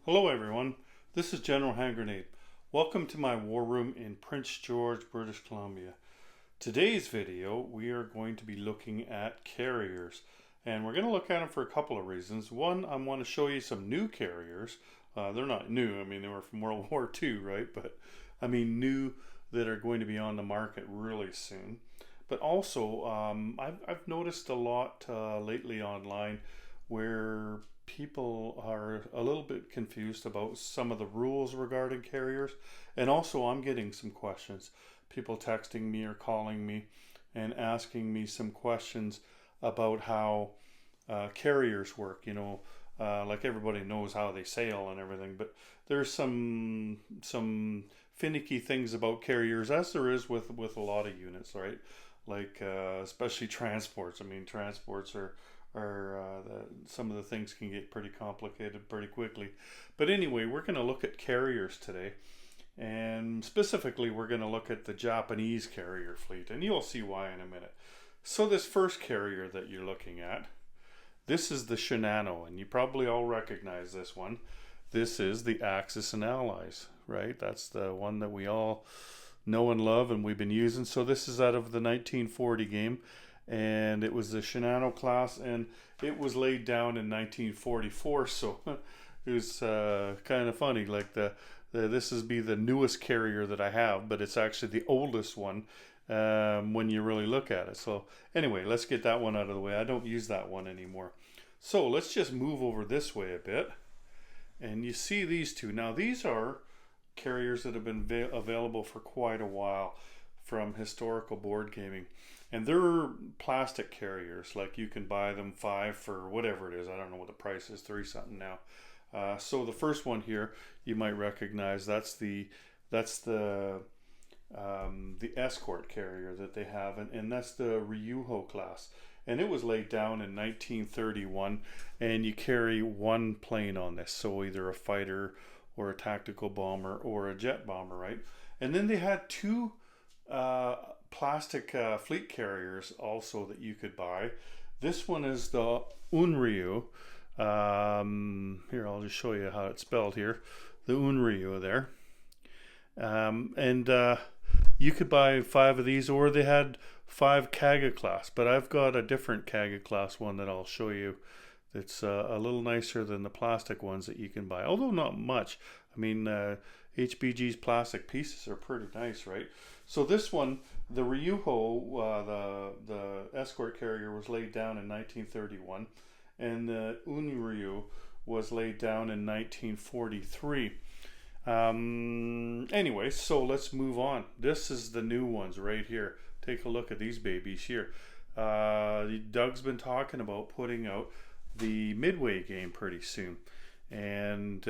Hello everyone, this is General Hand Grenade. Welcome to my war room in Prince George, British Columbia. Today's video we are going to be looking at carriers, and we're going to look at them for a couple of reasons. One, I want to show you some new carriers. They're not new, I mean they were from World War II, right? But I mean new that are going to be on the market really soon. But also I've noticed a lot lately online where people are a little bit confused about some of the rules regarding carriers, and also I'm getting some questions, people texting me or calling me and asking me some questions about how carriers work, like everybody knows how they sail and everything, but there's some finicky things about carriers, as there is with a lot of units, right? Like especially transports. I mean, transports are some of the things can get pretty complicated pretty quickly. But anyway, we're going to look at carriers today, and specifically we're going to look at the Japanese carrier fleet, and you'll see why in a minute. So this first carrier that you're looking at, this is the Shinano, and you probably all recognize this one. This is the Axis and Allies, right? That's the one that we all know and love and we've been using. So this is out of the 1940 game, and it was the Shinano class, and it was laid down in 1944. So it was kind of funny, like this is be the newest carrier that I have, but it's actually the oldest one when you really look at it. So anyway, let's get that one out of the way. I don't use that one anymore. So let's just move over this way a bit, and you see these two. Now these are carriers that have been available for quite a while from historical board gaming, and they're plastic carriers. Like you can buy them 5 for whatever it is, I don't know what the price is, 3 something now. So the first one here you might recognize, that's the escort carrier that they have, and that's the Ryuho class, and it was laid down in 1931, and you carry one plane on this, so either a fighter or a tactical bomber or a jet bomber, right? And then they had 2 plastic fleet carriers also that you could buy. This one is the Unryu. Here, I'll just show you how it's spelled here. The Unryu there. And you could buy 5 of these, or they had 5 Kaga class, but I've got a different Kaga class one that I'll show you. It's a little nicer than the plastic ones that you can buy, although not much. I mean, HBG's plastic pieces are pretty nice, right? So this one, the Ryuho, the escort carrier, was laid down in 1931, and the Unryu was laid down in 1943. Anyway, so let's move on. This is the new ones right here. Take a look at these babies here. Doug's been talking about putting out the Midway game pretty soon, and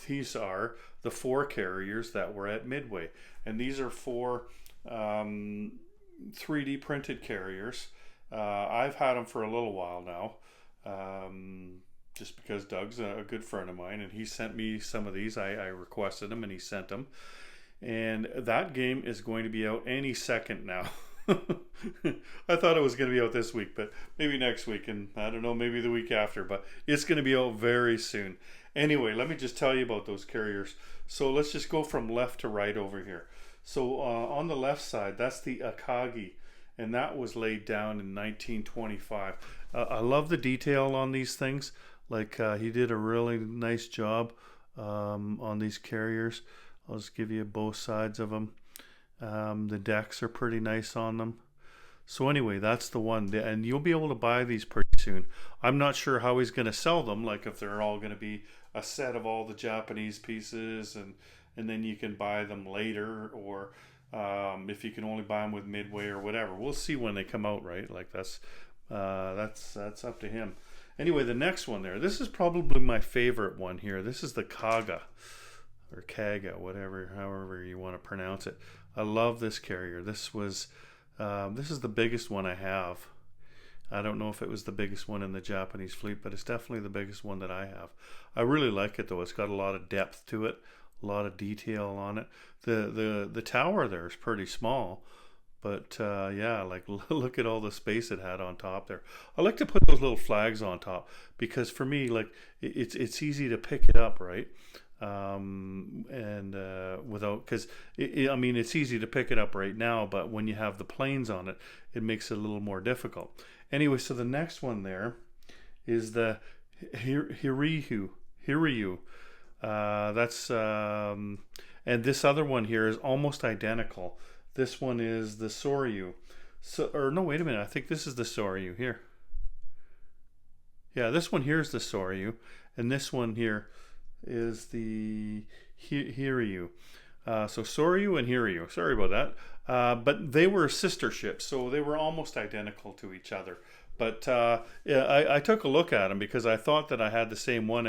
these are the 4 carriers that were at Midway, and these are 4 3D printed carriers. I've had them for a little while now, just because Doug's a good friend of mine, and he sent me some of these. I requested them and he sent them, and that game is going to be out any second now. I thought it was going to be out this week, but maybe next week, and I don't know, maybe the week after, but it's going to be out very soon. Anyway, let me just tell you about those carriers. So let's just go from left to right over here. So on the left side, that's the Akagi, and that was laid down in 1925. I love the detail on these things. Like he did a really nice job on these carriers. I'll just give you both sides of them. The decks are pretty nice on them. So anyway, that's the one, and you'll be able to buy these pretty soon. I'm not sure how he's going to sell them, like if they're all going to be a set of all the Japanese pieces, and then you can buy them later, or if you can only buy them with Midway or whatever. We'll see when they come out, right? Like that's up to him. Anyway, the next one there, this is probably my favorite one here. This is the Kaga, or Kaga, however you want to pronounce it. I love this carrier. This is the biggest one I have. I don't know if it was the biggest one in the Japanese fleet, but it's definitely the biggest one that I have. I really like it though. It's got a lot of depth to it, a lot of detail on it. The tower there is pretty small, But yeah, like look at all the space it had on top there. I like to put those little flags on top because for me, like it's easy to pick it up, right? And without, because I mean, it's easy to pick it up right now, but when you have the planes on it, it makes it a little more difficult. Anyway, so the next one there is the Hiryu. That's and this other one here is almost identical. This one is the Soryu. So, or no, wait a minute. I think this is the Soryu here. Yeah, this one here is the Soryu, and this one here is the Hiryu. So Soryu and Hiryu. Sorry about that. But they were sister ships, so they were almost identical to each other. But yeah, I took a look at them because I thought that I had the same one,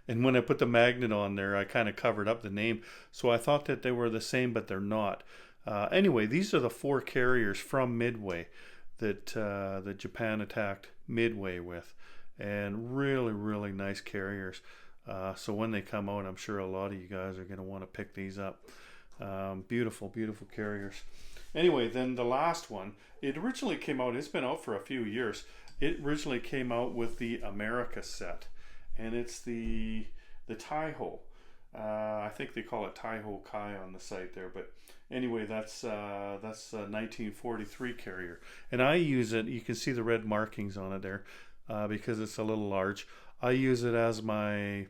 and when I put the magnet on there, I kind of covered up the name. So I thought that they were the same, but they're not. Anyway, these are the 4 carriers from Midway that Japan attacked Midway with, and really, really nice carriers. So when they come out, I'm sure a lot of you guys are going to want to pick these up. Beautiful, beautiful carriers. Anyway, then the last one, it originally came out, it's been out for a few years. It originally came out with the America set, and it's the Taiho. I think they call it Taiho Kai on the site there, but anyway, that's a 1943 carrier, and I use it. You can see the red markings on it there because it's a little large. I use it as my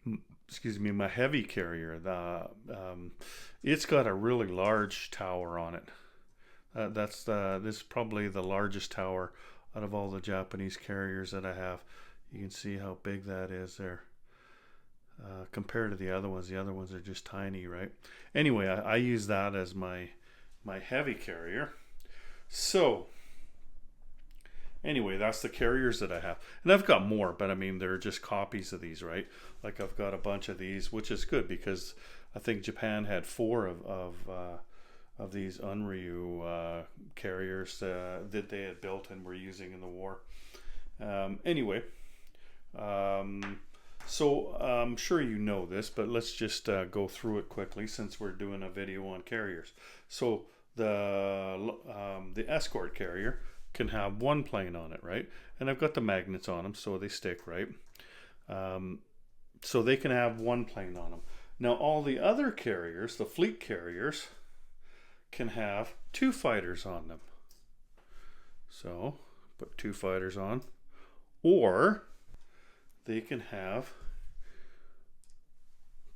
heavy carrier. It's got a really large tower on it. This is probably the largest tower out of all the Japanese carriers that I have. You can see how big that is there. Compared to the other ones are just tiny, right? Anyway, I use that as my heavy carrier. So anyway, that's the carriers that I have, and I've got more, but I mean they're just copies of these, right? Like I've got a bunch of these, which is good because I think Japan had 4 of these Unryu carriers that they had built and were using in the war. Anyway. So I'm sure you know this, but let's just go through it quickly since we're doing a video on carriers. So the escort carrier can have 1 plane on it, right? And I've got the magnets on them so they stick, right? So they can have 1 plane on them. Now all the other carriers, the fleet carriers, can have 2 fighters on them. So put 2 fighters on, or they can have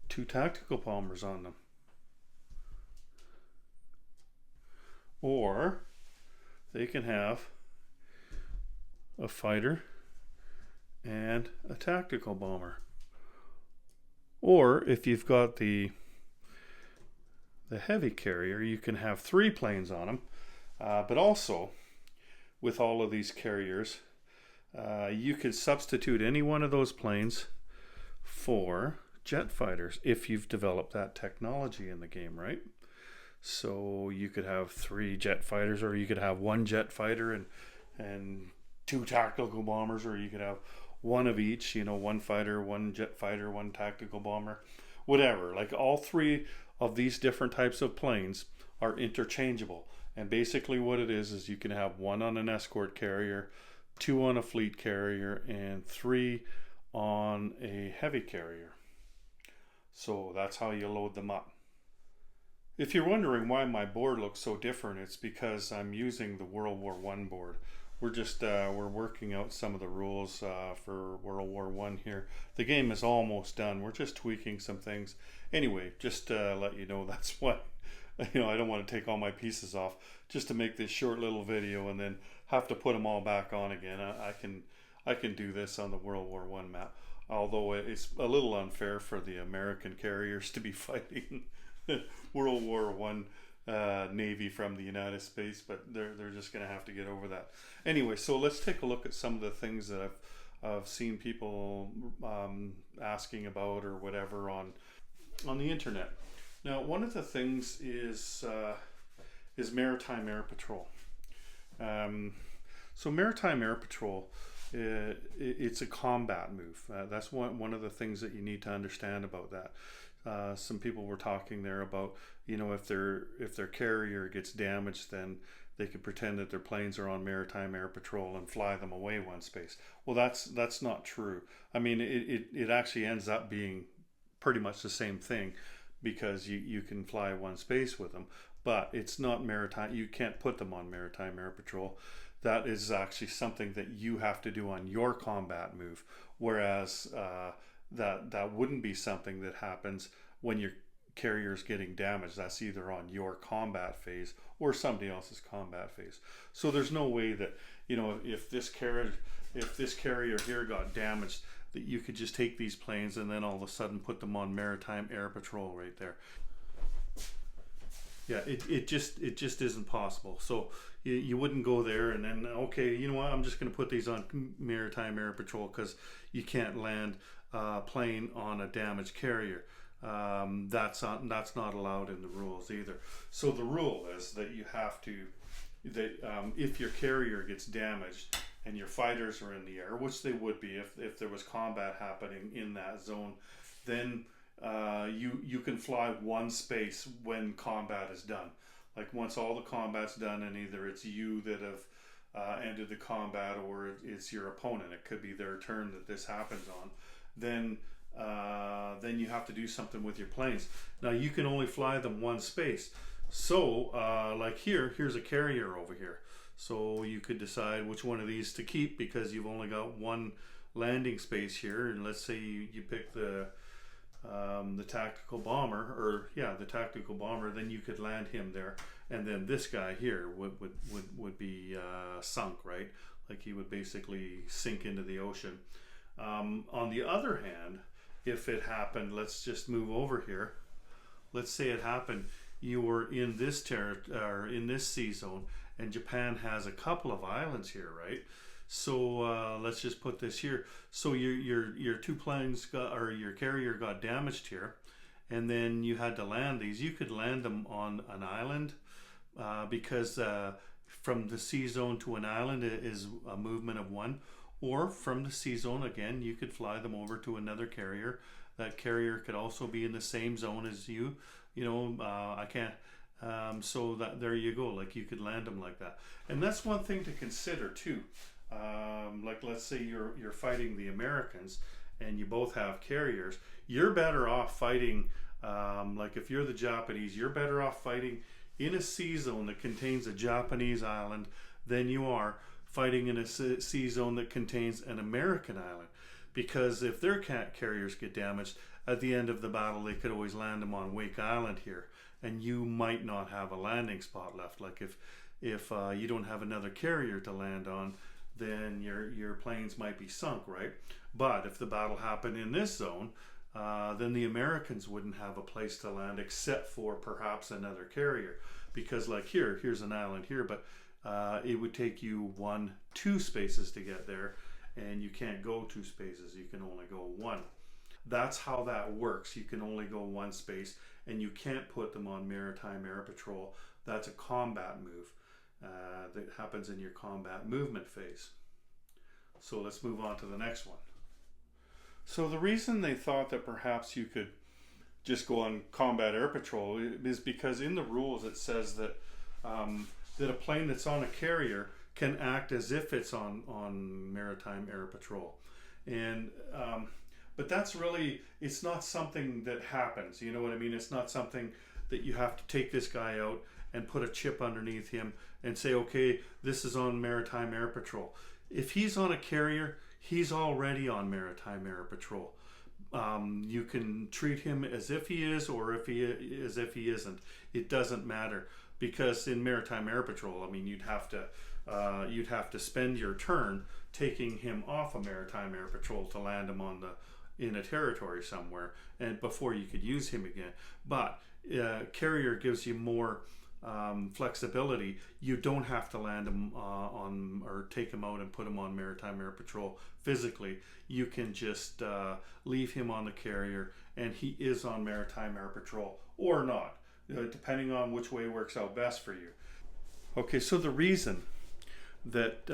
2 tactical bombers on them, or they can have a fighter and a tactical bomber, or if you've got the heavy carrier, you can have 3 planes on them. But also with all of these carriers, you could substitute any one of those planes for jet fighters if you've developed that technology in the game, right? So you could have 3 jet fighters, or you could have 1 jet fighter and 2 tactical bombers, or you could have 1 of each, 1 fighter, 1 jet fighter, 1 tactical bomber, whatever. Like all 3 of these different types of planes are interchangeable. And basically what it is you can have 1 on an escort carrier, 2 on a fleet carrier, and 3 on a heavy carrier. So that's how you load them up. If you're wondering why my board looks so different, it's because I'm using the World War I board. We're working out some of the rules for World War I here. The game is almost done. We're just tweaking some things. Anyway, just to let you know, that's why I don't want to take all my pieces off just to make this short little video and then have to put them all back on again. I can do this on the World War I map, although it's a little unfair for the American carriers to be fighting World War I Navy from the United States, but they're just going to have to get over that. Anyway, so let's take a look at some of the things that I've seen people asking about or whatever on the internet. Now, one of the things is Maritime Air Patrol. So Maritime Air Patrol it's a combat move. That's one of the things that you need to understand about that. Some people were talking there about, you know, if their carrier gets damaged, then they could pretend that their planes are on maritime air patrol and fly them away one space. Well, that's not true. I mean, it actually ends up being pretty much the same thing, because you can fly one space with them, but it's not maritime. You can't put them on maritime air patrol. That is actually something that you have to do on your combat move, whereas that wouldn't be something that happens when your carrier is getting damaged. That's either on your combat phase or somebody else's combat phase. So there's no way that, you know, if this carrier here got damaged, that you could just take these planes and then all of a sudden put them on maritime air patrol right there. Yeah, it just isn't possible. So you wouldn't go there and then, okay, you know what, I'm just going to put these on maritime air patrol because you can't land a plane on a damaged carrier. That's not allowed in the rules either. So the rule is that you have to, if your carrier gets damaged and your fighters are in the air, which they would be if there was combat happening in that zone, then you can fly one space when combat is done. Like once all the combat's done, and either it's you that have ended the combat or it's your opponent, it could be their turn that this happens on, then you have to do something with your planes. Now you can only fly them one space. So like here's a carrier over here. So you could decide which one of these to keep, because you've only got one landing space here. And let's say you pick the tactical bomber, the tactical bomber, then you could land him there, and then this guy here would be sunk, right? Like he would basically sink into the ocean. On the other hand, if it happened, let's just move over here. Let's say it happened, you were in this in this sea zone, and Japan has a couple of islands here, right? So let's just put this here. So your two planes or your carrier got damaged here, and then you had to land these. You could land them on an island because from the sea zone to an island is a movement of one, or from the sea zone again, you could fly them over to another carrier. That carrier could also be in the same zone as you. You know, I can't. So that there you go. Like you could land them like that, and that's one thing to consider too. Like let's say you're fighting the Americans and you both have carriers. You're better off fighting, like if you're the Japanese, you're better off fighting in a sea zone that contains a Japanese island than you are fighting in a sea zone that contains an American island. Because if their carriers get damaged, at the end of the battle they could always land them on Wake Island here, and you might not have a landing spot left. Like if you don't have another carrier to land on, then your planes might be sunk, right? But if the battle happened in this zone, then the Americans wouldn't have a place to land except for perhaps another carrier. Because like here's an island here, but it would take you 1-2 spaces to get there, and you can't go 2 spaces, you can only go 1. That's how that works. You can only go 1 space, and you can't put them on maritime air patrol. That's a combat move that happens in your combat movement phase. So let's move on to the next one. So the reason they thought that perhaps you could just go on combat air patrol is because in the rules it says that that a plane that's on a carrier can act as if it's on maritime air patrol. And but that's really, it's not something that happens, you know what I mean? It's not something that you have to take this guy out and put a chip underneath him and say, okay, this is on maritime air patrol. If he's on a carrier, he's already on maritime air patrol. You can treat him as if he is, or as if he isn't. It doesn't matter, because in maritime air patrol, I mean, you'd have to spend your turn taking him off of maritime air patrol to land him in a territory somewhere, and before you could use him again. But carrier gives you more flexibility. You don't have to land him on, or take him out and put him on maritime air patrol physically. You can just leave him on the carrier, and he is on maritime air patrol or not, depending on which way works out best for you. Okay, so the reason that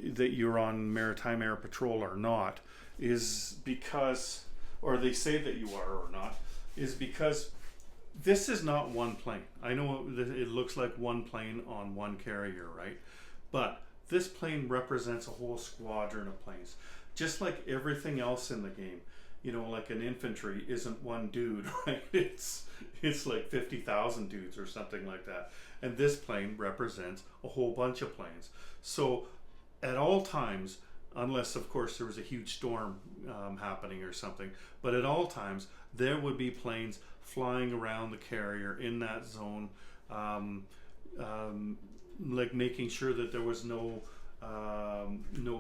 that you're on Maritime Air Patrol or not is because, or they say that you are or not, is because this is not one plane. I know that it looks like one plane on one carrier, right? But this plane represents a whole squadron of planes. Just like everything else in the game, you know, like an infantry isn't one dude, right? It's like 50,000 dudes or something like that. And this plane represents a whole bunch of planes. So at all times, unless of course there was a huge storm happening or something, but at all times there would be planes flying around the carrier in that zone, like making sure that there was no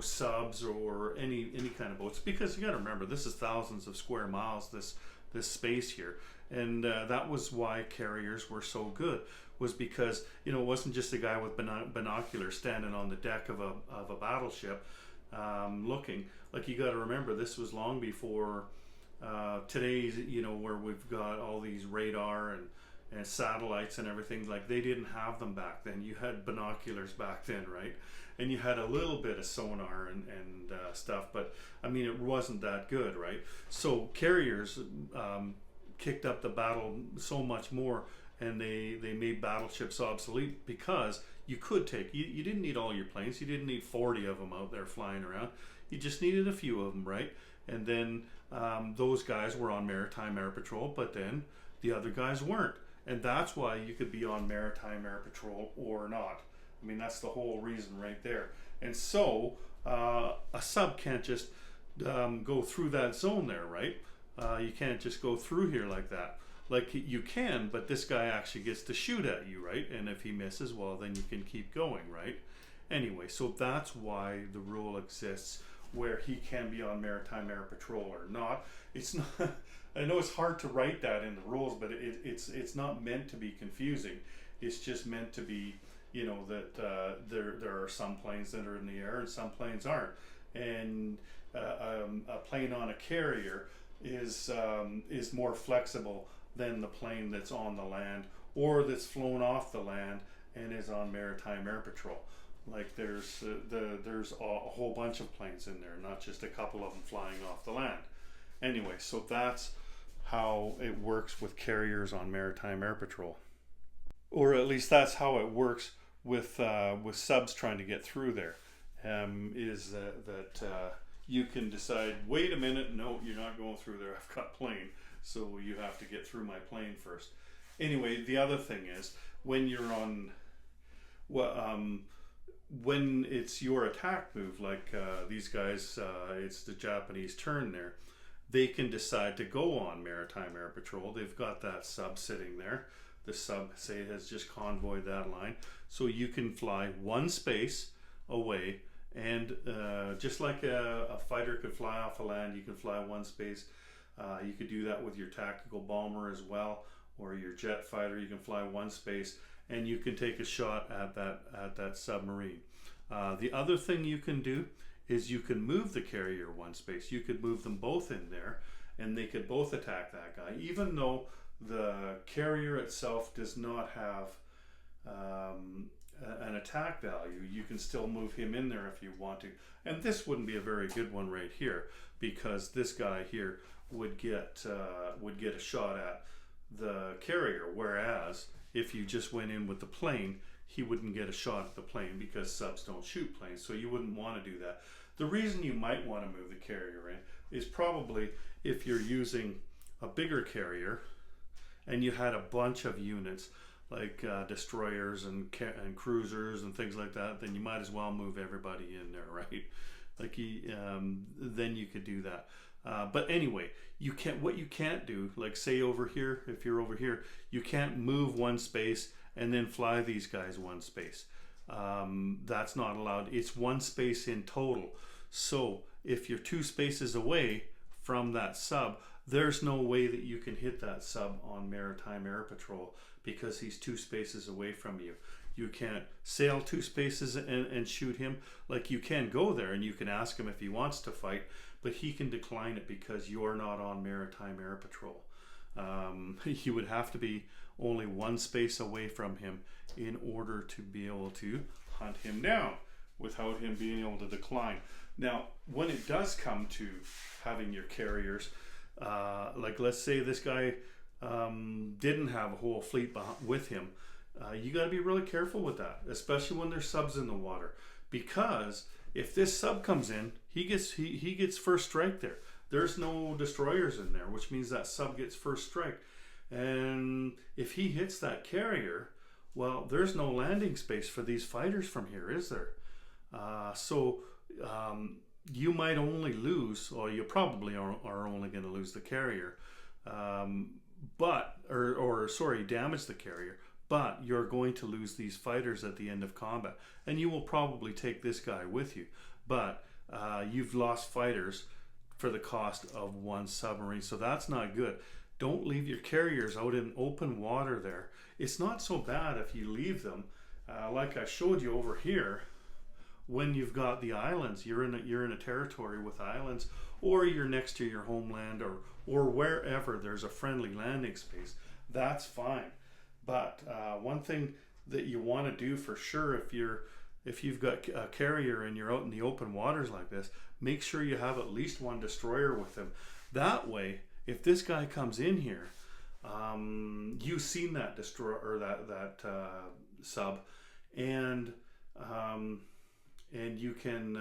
subs or any kind of boats, because you got to remember, this is thousands of square miles, this space here, and that was why carriers were so good, was because, you know, it wasn't just a guy with binoculars standing on the deck of a battleship looking. Like, you got to remember, this was long before today's, you know, where we've got all these radar and satellites and everything. Like, they didn't have them back then. You had binoculars back then, right? And you had a little bit of sonar and stuff, but I mean, it wasn't that good, right? So carriers kicked up the battle so much more, and they made battleships obsolete, because you could take, you didn't need all your planes, you didn't need 40 of them out there flying around, you just needed a few of them, right? And then those guys were on Maritime Air Patrol, but then the other guys weren't. And that's why you could be on Maritime Air Patrol or not. I mean, that's the whole reason right there. And so a sub can't just go through that zone there, right? You can't just go through here like that. Like, you can, but this guy actually gets to shoot at you, right? And if he misses, well, then you can keep going, right? Anyway, so that's why the rule exists, where he can be on Maritime Air Patrol or not. It's not, I know it's hard to write that in the rules, but it's not meant to be confusing. It's just meant to be, you know, that there are some planes that are in the air and some planes aren't. And a plane on a carrier is more flexible than the plane that's on the land, or that's flown off the land and is on Maritime Air Patrol. Like, there's a whole bunch of planes in there, not just a couple of them flying off the land. Anyway, so that's how it works with carriers on Maritime Air Patrol, or at least that's how it works with subs trying to get through there. Is that you can decide, wait a minute, no, you're not going through there, I've got plane, so you have to get through my plane first. Anyway, the other thing is, when you're on, when it's your attack move, like these guys, it's the Japanese turn there, they can decide to go on Maritime Air Patrol. They've got that sub sitting there. The sub, say, has just convoyed that line. So you can fly one space away, and just like a fighter could fly off the land, you can fly one space. You could do that with your tactical bomber as well, or your jet fighter. You can fly one space, and you can take a shot at that submarine. The other thing you can do is you can move the carrier one space. You could move them both in there, and they could both attack that guy, even though the carrier itself does not have an attack value. You can still move him in there if you want to. And this wouldn't be a very good one right here, because this guy here would get a shot at the carrier, whereas if you just went in with the plane, he wouldn't get a shot at the plane, because subs don't shoot planes, so you wouldn't want to do that. The reason you might want to move the carrier in is probably if you're using a bigger carrier and you had a bunch of units, like destroyers and cruisers and things like that, then you might as well move everybody in there, right? Like, then you could do that. But anyway, what you can't do, like, say over here, if you're over here, you can't move one space and then fly these guys one space. That's not allowed. It's one space in total. So if you're two spaces away from that sub, there's no way that you can hit that sub on Maritime Air Patrol, because he's two spaces away from you. You can't sail two spaces and shoot him. Like, you can go there and you can ask him if he wants to fight, but he can decline it because you're not on Maritime Air Patrol. You would have to be only one space away from him in order to be able to hunt him down. without him being able to decline. Now, when it does come to having your carriers, like let's say this guy didn't have a whole fleet with him, you got to be really careful with that, especially when there's subs in the water, because if this sub comes in, he gets first strike there. There's no destroyers in there, which means that sub gets first strike. And if he hits that carrier, well, there's no landing space for these fighters from here, is there? So you might only lose, or you probably are only going to lose the carrier, damage the carrier, but you're going to lose these fighters at the end of combat, and you will probably take this guy with you, but you've lost fighters for the cost of one submarine, so that's not good. Don't leave your carriers out in open water there. It's not so bad if you leave them, like I showed you over here. When you've got the islands, you're in a territory with islands, or you're next to your homeland, or wherever there's a friendly landing space, that's fine. But one thing that you want to do for sure, if you've got a carrier and you're out in the open waters like this, make sure you have at least one destroyer with him. That way, if this guy comes in here, you've seen that destroyer or that sub, and you can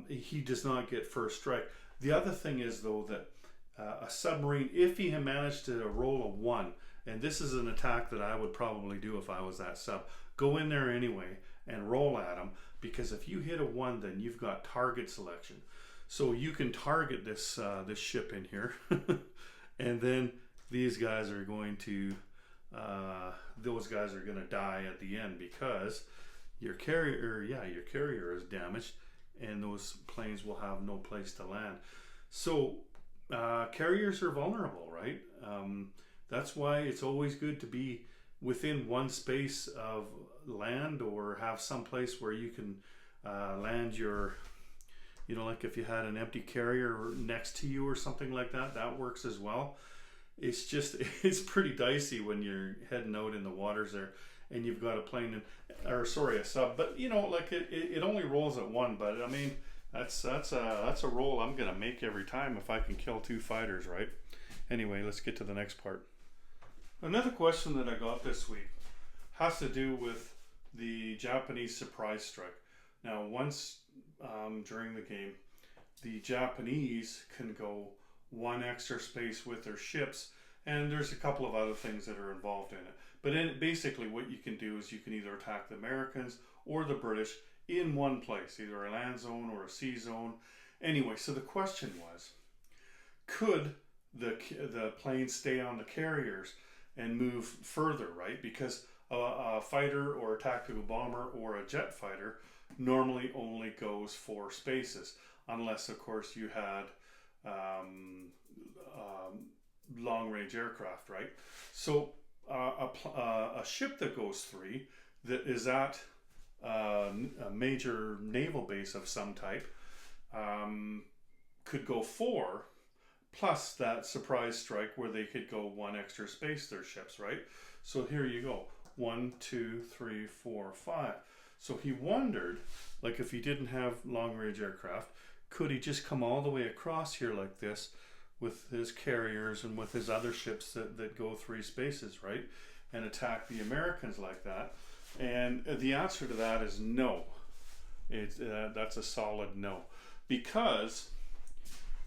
he does not get first strike. The other thing is though that a submarine, if he had managed to roll a 1, and this is an attack that I would probably do if I was that sub, go in there anyway and roll at him, because if you hit a 1, then you've got target selection, so you can target this this ship in here and then these guys are going to die at the end, because your carrier is damaged and those planes will have no place to land. So carriers are vulnerable, right? That's why it's always good to be within one space of land, or have some place where you can land your, like if you had an empty carrier next to you or something like that, that works as well. It's pretty dicey when you're heading out in the waters there and you've got a plane a sub, but it only rolls at 1, but I mean that's a roll I'm gonna make every time if I can kill 2 fighters, right? Anyway, let's get to the next part. Another question that I got this week has to do with the Japanese surprise strike. Now, once during the game, the Japanese can go 1 extra space with their ships, and there's a couple of other things that are involved in it. But basically what you can do is you can either attack the Americans or the British in one place, either a land zone or a sea zone. Anyway, so the question was, could the planes stay on the carriers and move further, right? Because a fighter or a tactical bomber or a jet fighter normally only goes 4 spaces, unless of course you had long-range aircraft, right? So a ship that goes 3, that is at a major naval base of some type, could go 4, plus that surprise strike where they could go 1 extra space, their ships, right? So here you go, 1, 2, 3, 4, 5. So he wondered, like if he didn't have long-range aircraft, could he just come all the way across here like this with his carriers and with his other ships that go 3 spaces, right? And attack the Americans like that? And the answer to that is no. That's a solid no. Because,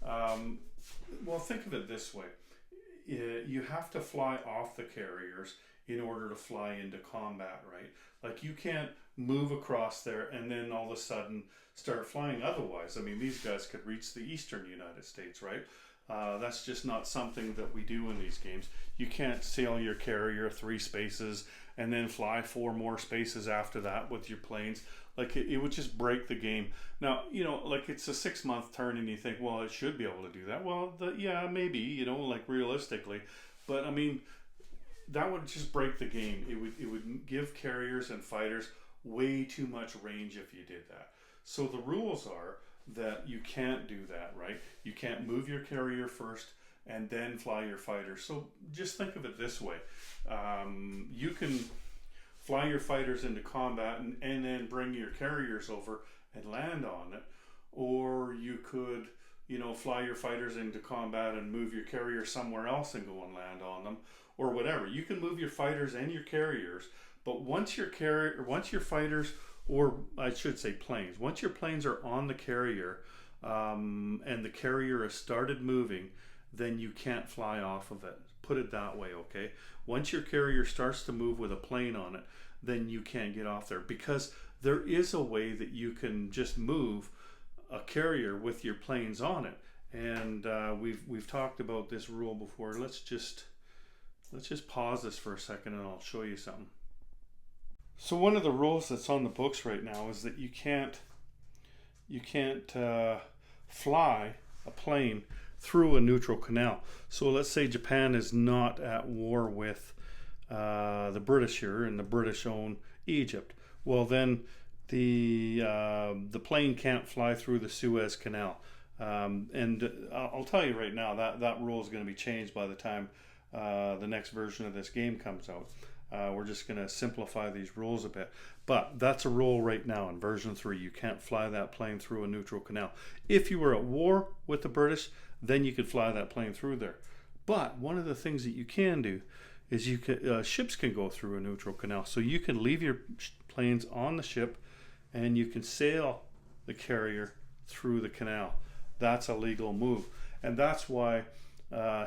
well, think of it this way. You have to fly off the carriers in order to fly into combat, right? Like you can't move across there and then all of a sudden start flying otherwise. I mean, these guys could reach the eastern United States, right? That's just not something that we do in these games. You can't sail your carrier 3 spaces and then fly 4 more spaces after that with your planes. Like it would just break the game. Now, like it's a 6-month turn and you think, well, it should be able to do that. Well, yeah, maybe, like realistically. But I mean, that would just break the game. It would give carriers and fighters way too much range if you did that. So the rules are that you can't do that, right? You can't move your carrier first and then fly your fighter. So just think of it this way. You can fly your fighters into combat and then bring your carriers over and land on it. Or you could, you know, fly your fighters into combat and move your carrier somewhere else and go and land on them, or whatever. You can move your fighters and your carriers, but once your fighters, or I should say planes, once your planes are on the carrier and the carrier has started moving, then you can't fly off of it. Put it that way, okay? Once your carrier starts to move with a plane on it, then you can't get off there, because there is a way that you can just move a carrier with your planes on it. And we've talked about this rule before. Let's just pause this for a second and I'll show you something. So one of the rules that's on the books right now is that you can't fly a plane through a neutral canal. So let's say Japan is not at war with the British here, and the British own Egypt. Well, then the plane can't fly through the Suez Canal. And I'll tell you right now that rule is going to be changed by the time the next version of this game comes out. We're just going to simplify these rules a bit. But that's a rule right now in version 3. You can't fly that plane through a neutral canal. If you were at war with the British, then you could fly that plane through there. But one of the things that you can do is ships can go through a neutral canal. So you can leave your planes on the ship and you can sail the carrier through the canal. That's a legal move. And that's why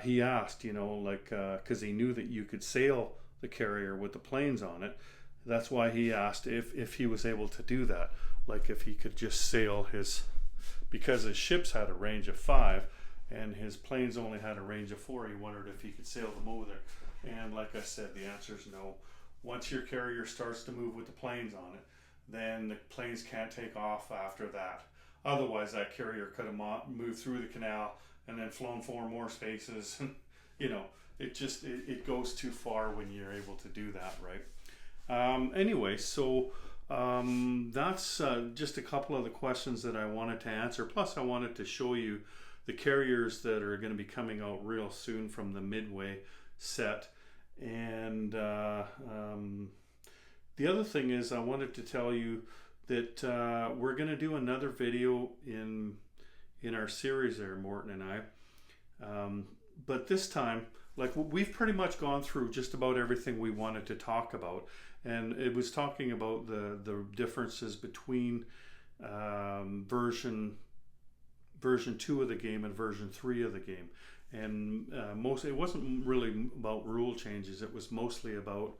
he asked, you know, like, because he knew that you could sail the carrier with the planes on it. That's why he asked if he was able to do that. Like if he could just sail because his ships had a range of 5 and his planes only had a range of 4, he wondered if he could sail them over there. And like I said, the answer is no. Once your carrier starts to move with the planes on it, then the planes can't take off after that. Otherwise, that carrier could have moved through the canal and then flown 4 more spaces. You know, it goes too far when you're able to do that, right? Anyway, so that's just a couple of the questions that I wanted to answer. Plus, I wanted to show you the carriers that are going to be coming out real soon from the Midway set. And the other thing is, I wanted to tell you that we're going to do another video in our series there, Morton and I. But this time, like, we've pretty much gone through just about everything we wanted to talk about, and it was talking about the differences between version 2 of the game and version 3 of the game. And it wasn't really about rule changes. It was mostly about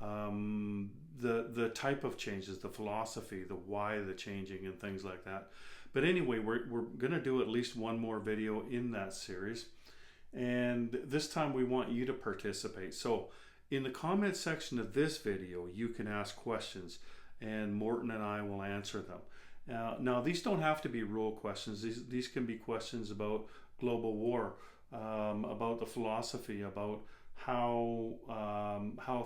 the type of changes, the philosophy, the why the changing, and things like that. But anyway, we're going to do at least one more video in that series. And this time we want you to participate. So in the comment section of this video, you can ask questions and Morton and I will answer them. Now these don't have to be rule questions. These can be questions about global war, about the philosophy, about how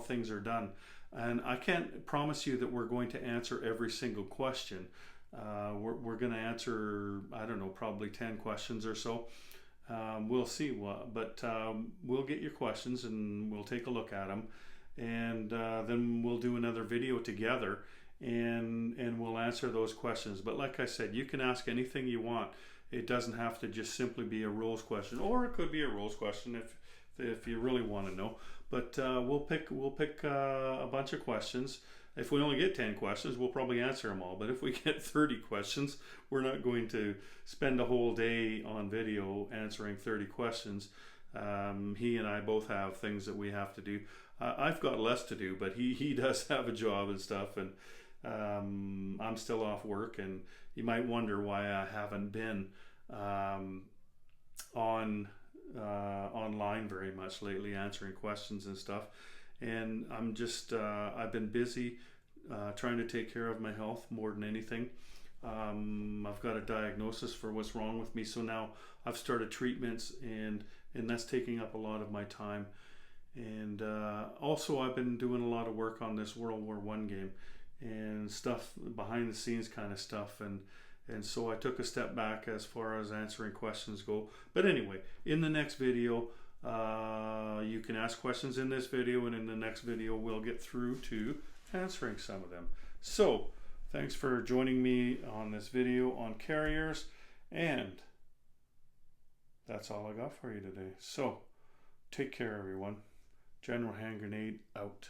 things are done. And I can't promise you that we're going to answer every single question. We're going to answer, I don't know, probably 10 questions or so. We'll see but we'll get your questions and we'll take a look at them, and then we'll do another video together and we'll answer those questions. But like I said, you can ask anything you want. It doesn't have to just simply be a rules question, or it could be a rules question if you really want to know. But we'll pick a bunch of questions. If we only get 10 questions, we'll probably answer them all. But if we get 30 questions, we're not going to spend a whole day on video answering 30 questions. He and I both have things that we have to do. I've got less to do, but he does have a job and stuff, and I'm still off work, and you might wonder why I haven't been online very much lately answering questions and stuff. And I'm just I've been busy trying to take care of my health more than anything. I've got a diagnosis for what's wrong with me, so now I've started treatments, and that's taking up a lot of my time. And also I've been doing a lot of work on this World War I game and stuff, behind the scenes kind of stuff, and so I took a step back as far as answering questions go. But anyway, in the next video, you can ask questions in this video, and in the next video we'll get through to answering some of them. So thanks for joining me on this video on carriers, and that's all I got for you today. So take care, everyone. General Hand Grenade out.